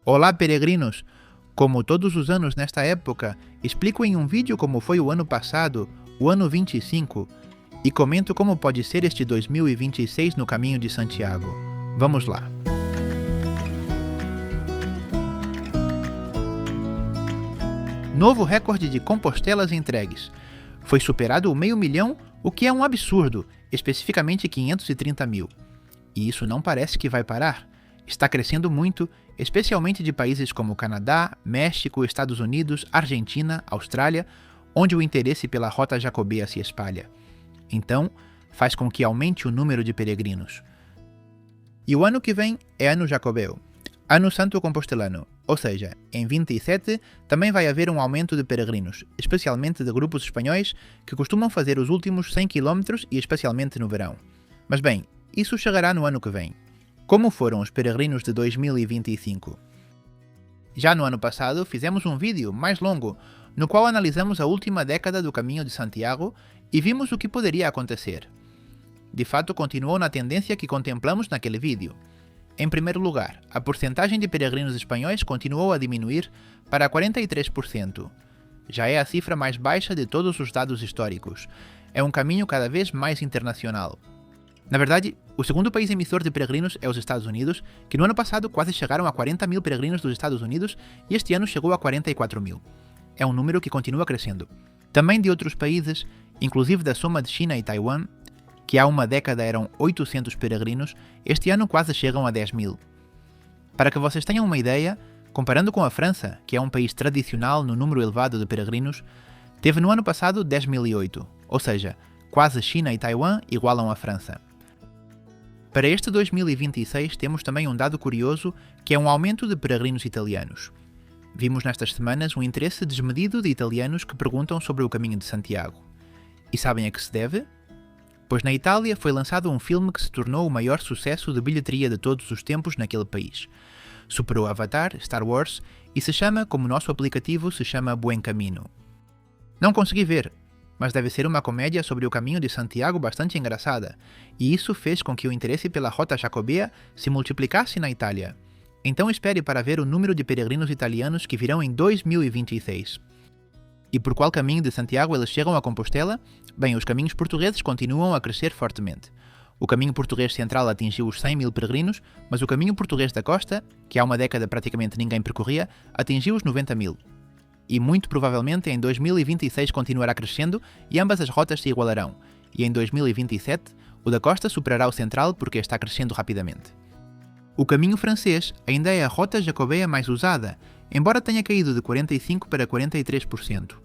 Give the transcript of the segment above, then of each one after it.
Olá, peregrinos! Como todos os anos nesta época, explico em um vídeo como foi o ano passado, o ano 25, e comento como pode ser este 2026 no caminho de Santiago. Vamos lá! Novo recorde de Compostelas entregues. Foi superado o 500.000, o que é um absurdo, especificamente 530 mil. E isso não parece que vai parar. Está crescendo muito, especialmente de países como Canadá, México, Estados Unidos, Argentina, Austrália, onde o interesse pela Rota Jacobea se espalha. Então, faz com que aumente o número de peregrinos. E o ano que vem é Ano Jacobeu, Ano Santo Compostelano, ou seja, em 27 também vai haver um aumento de peregrinos, especialmente de grupos espanhóis que costumam fazer os últimos 100 km e especialmente no verão. Mas bem, isso chegará no ano que vem. Como foram os peregrinos de 2025? Já no ano passado fizemos um vídeo mais longo, no qual analisamos a última década do Caminho de Santiago e vimos o que poderia acontecer. De fato, continuou na tendência que contemplamos naquele vídeo. Em primeiro lugar, a porcentagem de peregrinos espanhóis continuou a diminuir para 43%. Já é a cifra mais baixa de todos os dados históricos. É um caminho cada vez mais internacional. Na verdade, o segundo país emissor de peregrinos é os Estados Unidos, que no ano passado quase chegaram a 40 mil peregrinos dos Estados Unidos e este ano chegou a 44 mil. É um número que continua crescendo. Também de outros países, inclusive da soma de China e Taiwan, que há uma década eram 800 peregrinos, este ano quase chegam a 10 mil. Para que vocês tenham uma ideia, comparando com a França, que é um país tradicional no número elevado de peregrinos, teve no ano passado 10.008, ou seja, quase China e Taiwan igualam a França. Para este 2026 temos também um dado curioso, que é um aumento de peregrinos italianos. Vimos nestas semanas um interesse desmedido de italianos que perguntam sobre o Caminho de Santiago. E sabem a que se deve? Pois na Itália foi lançado um filme que se tornou o maior sucesso de bilheteria de todos os tempos naquele país. Superou Avatar, Star Wars e se chama, como o nosso aplicativo se chama Buen Camino. Não consegui ver, mas deve ser uma comédia sobre o Caminho de Santiago bastante engraçada, e isso fez com que o interesse pela Rota Jacobea se multiplicasse na Itália. Então espere para ver o número de peregrinos italianos que virão em 2026. E por qual caminho de Santiago eles chegam a Compostela? Bem, os caminhos portugueses continuam a crescer fortemente. O caminho português central atingiu os 100 mil peregrinos, mas o caminho português da costa, que há uma década praticamente ninguém percorria, atingiu os 90 mil. E muito provavelmente em 2026 continuará crescendo e ambas as rotas se igualarão. E em 2027, o da costa superará o central porque está crescendo rapidamente. O caminho francês ainda é a Rota Jacobea mais usada, embora tenha caído de 45% para 43%.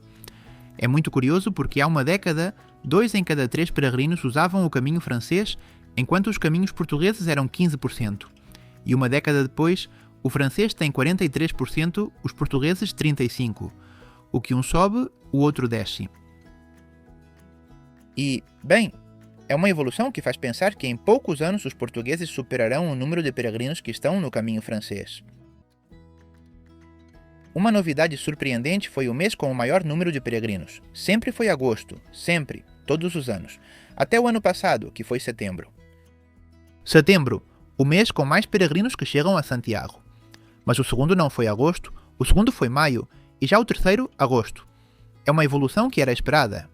É muito curioso porque há uma década, 2 em cada 3 peregrinos usavam o caminho francês, enquanto os caminhos portugueses eram 15%. E uma década depois, o francês tem 43%, os portugueses 35%. O que um sobe, o outro desce. E, bem, é uma evolução que faz pensar que em poucos anos os portugueses superarão o número de peregrinos que estão no caminho francês. Uma novidade surpreendente foi o mês com o maior número de peregrinos. Sempre foi agosto, sempre, todos os anos. Até o ano passado, que foi setembro. Setembro, o mês com mais peregrinos que chegam a Santiago. Mas o segundo não foi agosto, o segundo foi maio, e já o terceiro, agosto. É uma evolução que era esperada.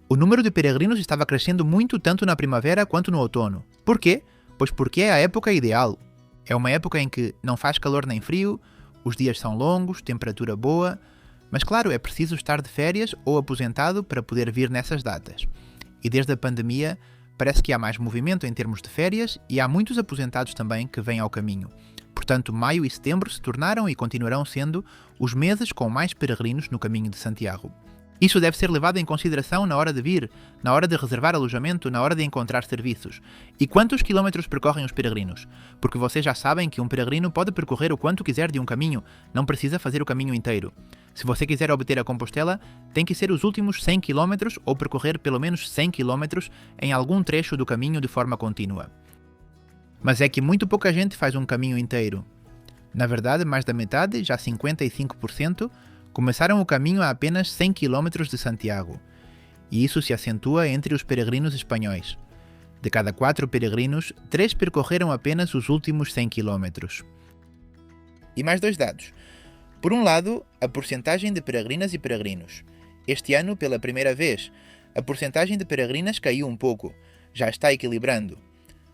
O número de peregrinos estava crescendo muito tanto na primavera quanto no outono. Por quê? Pois porque é a época ideal. É uma época em que não faz calor nem frio, os dias são longos, temperatura boa, mas claro, é preciso estar de férias ou aposentado para poder vir nessas datas. E desde a pandemia, parece que há mais movimento em termos de férias e há muitos aposentados também que vêm ao caminho. Portanto, maio e setembro se tornaram e continuarão sendo os meses com mais peregrinos no caminho de Santiago. Isso deve ser levado em consideração na hora de vir, na hora de reservar alojamento, na hora de encontrar serviços. E quantos quilómetros percorrem os peregrinos? Porque vocês já sabem que um peregrino pode percorrer o quanto quiser de um caminho, não precisa fazer o caminho inteiro. Se você quiser obter a Compostela, tem que ser os últimos 100 km ou percorrer pelo menos 100 km em algum trecho do caminho de forma contínua. Mas é que muito pouca gente faz um caminho inteiro. Na verdade, mais da metade, já 55%, começaram o caminho a apenas 100 km de Santiago. E isso se acentua entre os peregrinos espanhóis. De cada 4 peregrinos, 3 percorreram apenas os últimos 100 km. E mais dois dados. Por um lado, a porcentagem de peregrinas e peregrinos. Este ano, pela primeira vez, a porcentagem de peregrinas caiu um pouco, já está equilibrando.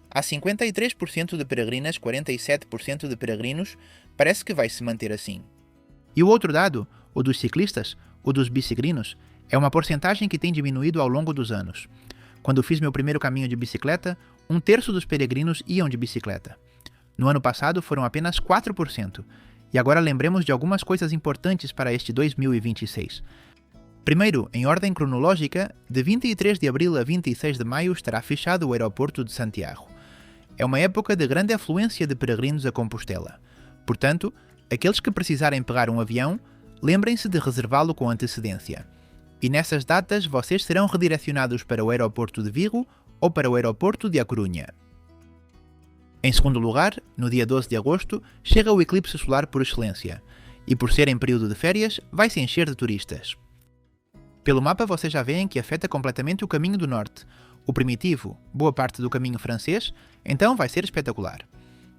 Há 53% de peregrinas, 47% de peregrinos, parece que vai se manter assim. E o outro dado, o dos ciclistas, o dos bicigrinos, é uma porcentagem que tem diminuído ao longo dos anos. Quando fiz meu primeiro caminho de bicicleta, 1/3 dos peregrinos iam de bicicleta. No ano passado foram apenas 4%. E agora lembremos de algumas coisas importantes para este 2026. Primeiro, em ordem cronológica, de 23 de abril a 26 de maio estará fechado o aeroporto de Santiago. É uma época de grande afluência de peregrinos a Compostela. Portanto, aqueles que precisarem pegar um avião, lembrem-se de reservá-lo com antecedência. E nessas datas vocês serão redirecionados para o aeroporto de Vigo ou para o aeroporto de A Coruña. Em segundo lugar, no dia 12 de agosto, chega o eclipse solar por excelência, e por ser em período de férias, vai se encher de turistas. Pelo mapa vocês já veem que afeta completamente o caminho do norte, o primitivo, boa parte do caminho francês, então vai ser espetacular.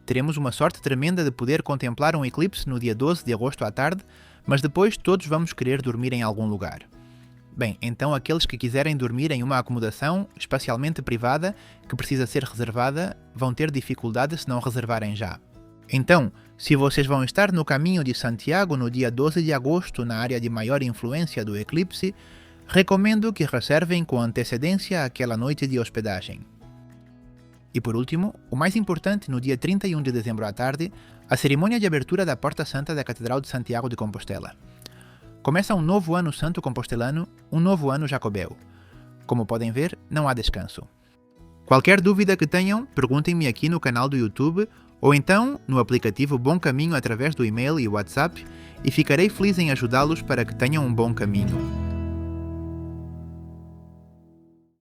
Teremos uma sorte tremenda de poder contemplar um eclipse no dia 12 de agosto à tarde, mas depois todos vamos querer dormir em algum lugar. Bem, então aqueles que quiserem dormir em uma acomodação espacialmente privada, que precisa ser reservada, vão ter dificuldade se não reservarem já. Então, se vocês vão estar no caminho de Santiago no dia 12 de agosto, na área de maior influência do eclipse, recomendo que reservem com antecedência aquela noite de hospedagem. E por último, o mais importante, no dia 31 de dezembro à tarde, a cerimônia de abertura da Porta Santa da Catedral de Santiago de Compostela. Começa um novo ano santo compostelano, um novo ano jacobeu. Como podem ver, não há descanso. Qualquer dúvida que tenham, perguntem-me aqui no canal do YouTube ou então no aplicativo Bom Caminho através do e-mail e WhatsApp e ficarei feliz em ajudá-los para que tenham um bom caminho.